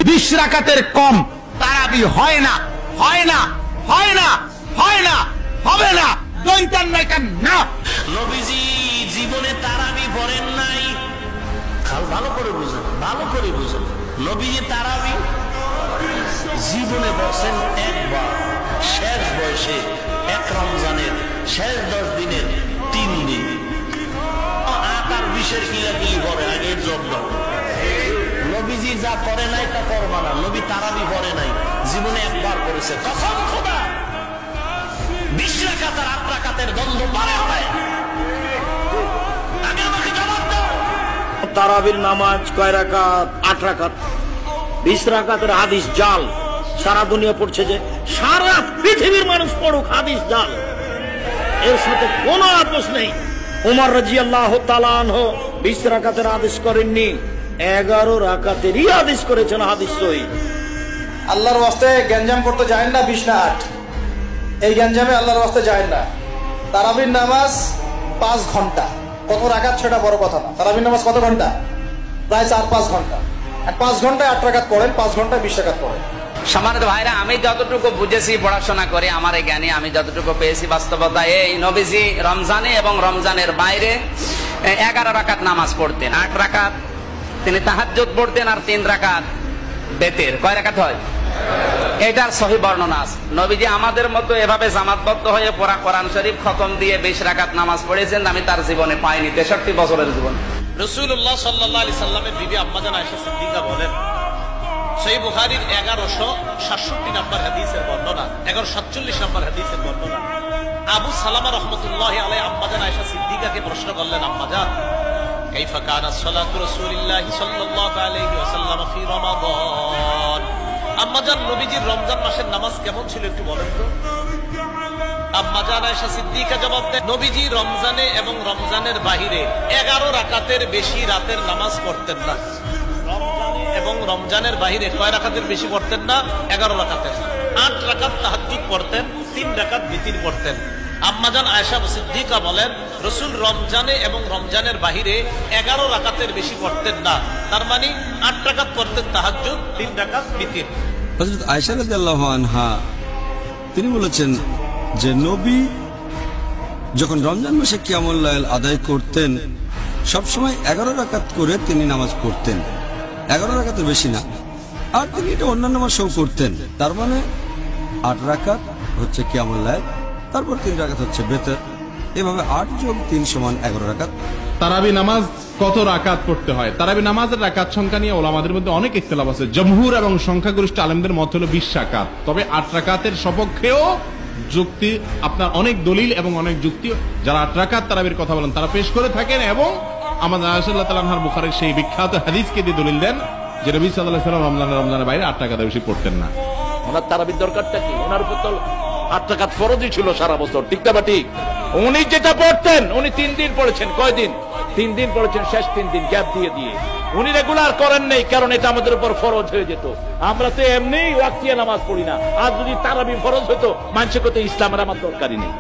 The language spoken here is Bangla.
20 রাকাতের কম তারাবি হয় না, হয় না, হয় না, হয় না, হবে না, দৈতান নাইকান না। নবীজি জীবনে তারাবি পড়েন নাই। ভালো করে বুঝেন, ভালো করে বুঝেন। নবীজি তারাবি জীবনে বসেন একবার, শেষ বয়সে এক রমজানের শেষ 10 দিনের 3 দিন। আকার বিশের কিলাকিলি করে আগের জন্য নবীজি যা করে নাই তা করবা না। নবী তারাবি পড়ে নাই, জীবনে একবার করেছে। কসম খোদা 20 রাকাত আর 8 রাকাতের দ্বন্দ্ব পারে হবে। আগে আমাকে জবাব দাও। তারাবির নামাজ কয় রাকাত? 8 রাকাত। 20 রাকাতের হাদিস জাল, সারা দুনিয়া পড়ছে, যে সারা পৃথিবীর মানুষ পড়ুক, হাদিস জাল, এর সাথে কোনো আপোষ নেই। ওমর রাদিয়াল্লাহু তাআলা আনহু 20 রাকাতের আদেশ করেননি, 11 রাকাতেরই আদেশ করেছেন, হাদিস সহিহ। আল্লাহর ওয়াস্তে গ্যাঞ্জাম করতে যায় না 20 না 8, এই গ্যাঞ্জামে আল্লাহর ওয়াস্তে যায় না। তারাবির নামাজ 5 ঘন্টা, কত রাকাত সেটা বড় কথা না। তারাবির নামাজ কত ঘন্টা? প্রায় 4-5 ঘন্টা। আর 5 ঘন্টায় 8 রাকাত পড়েন, 5 ঘন্টায় 20 রাকাত পড়েন। সম্মানিত ভাইরা, আমি যতটুকু বুঝেছি পড়াশোনা করে, আমার এই জ্ঞানে আমি যতটুকু পেয়েছি, বাস্তবতা এই নবীজি রমজানে এবং রমজানের বাইরে 11 রাকাত নামাজ পড়তেন। 8 রাকাত তিনি তাহাজ্জুদ পড়তেন, আর 3 রাকাত বেতের। কয় রাকাত হয়? এটার সহি বর্ণনা আছে। নবীজি আমাদের মতো এভাবে জামাতবদ্ধ হয়ে পড়া কোরআন শরীফ খতম দিয়ে 20 রাকাত নামাজ পড়েছেন, আমি তার জীবনে পাইনি, 63 বছরের জীবন। রাসূলুল্লাহ সাল্লাল্লাহু আলাইহি সাল্লামের বিবি আম্মাজান আয়েশা সিদ্দিকা বলেন, সহিহ বুখারীর 1167 নম্বর হাদিসের বর্ণনা, 1147 নম্বর হাদিসের বর্ণনা, আবু সালামা রাহমাতুল্লাহি আলাইহি আম্মাজান আয়েশা সিদ্দিকাকে প্রশ্ন করলেন, আম্মাজান কাইফা কানা সালাতু রাসূলিল্লাহি সাল্লাল্লাহু আলাইহি ওয়াসাল্লাম ফি রমাদান? আম্মাজান নবীজির রমজান মাসের নামাজ কেমন ছিল একটু বলেন তো। আম্মাজান আয়েশা সিদ্দিকা জবাব দেন, নবীজি রমজানে এবং রমজানের বাহিরে 11 রাকাতের বেশি রাতের নামাজ পড়তেন না। এবং রমজানের বাহিরে কয় রাকাতের বেশি পড়তেন না? 11 রাকাতের। 8 রাকাত তাহাজ্জুদ পড়তেন, 3 রাকাত বিতির পড়তেন। আম্মাজান আয়েশা সিদ্দিকা বলেন, রাসূল রমজানে এবং রমজানের বাহিরে 11 রাকাতের বেশি পড়তেন না। তার মানে 8 রাকাত পড়তেন তাহাজ্জুদ, 3 রাকাত বিতির। হযরত আয়েশা রাদিয়াল্লাহু আনহা তিনি বলেছেন যে নবী যখন রমজান মাসে কিয়ামুল লাইল আদায় করতেন, সবসময় 11 রাকাত করে তিনি নামাজ পড়তেন, 11 রাকাতের বেশি না। আর তিনি এটা অন্যান্য মাসেও করতেন। তার মানে 8 রাকাত হচ্ছে কিয়ামুল লাইল, তারপর 3 রাকাত হচ্ছে বেতর, এভাবে 8 যোগ 3 সমান 11 রাকাত। তারাবি নামাজ কত রাকাত পড়তে হয়? তারাবি নামাজের রাকাত সংখ্যা নিয়ে ওলামাদের মধ্যে অনেক ইখতিলাফ আছে। জমহুর এবং সংখ্যাগরিষ্ঠ আলেমদের মত হলো 20 রাকাত। তবে 8 রাকাতের সপক্ষেও যুক্তি, আপনার অনেক দলিল এবং অনেক যুক্তি যারা 8 রাকাত তারাবির কথা বলেন তারা পেশ করে থাকেন, এবং আমাদের আয়েশা রাদিয়াল্লাহু তাআলা আনহার বুখারীর সেই বিখ্যাত হাদিসকে দিয়ে দলিল দেন যে নবী সাল্লাল্লাহু আলাইহি ওয়াসাল্লাম রমজানের বাইরে 8 রাকাত বেশি পড়তেন না। ওনার তারাবির দরকারটা কি? ওনার উপর তো 8 রাকাত ফরজই ছিল সারা বছর, ঠিক না? ঠিক। উনি যেটা পড়তেন, উনি 3 দিন পড়েছেন। কয়দিন? 3 দিন পড়েছেন, শেষ 3 দিন গ্যাপ দিয়ে দিয়ে। উনি রেগুলার করেন নাই, কারণ এটা আমাদের উপর ফরজ হয়ে যেত। আমরা তো এমনি ওয়াক্তিয়া নামাজ পড়ি না, আর যদি তারাবি ফরজ হতো মানুষের কথা ইসলামের আমার দরকারই নেই।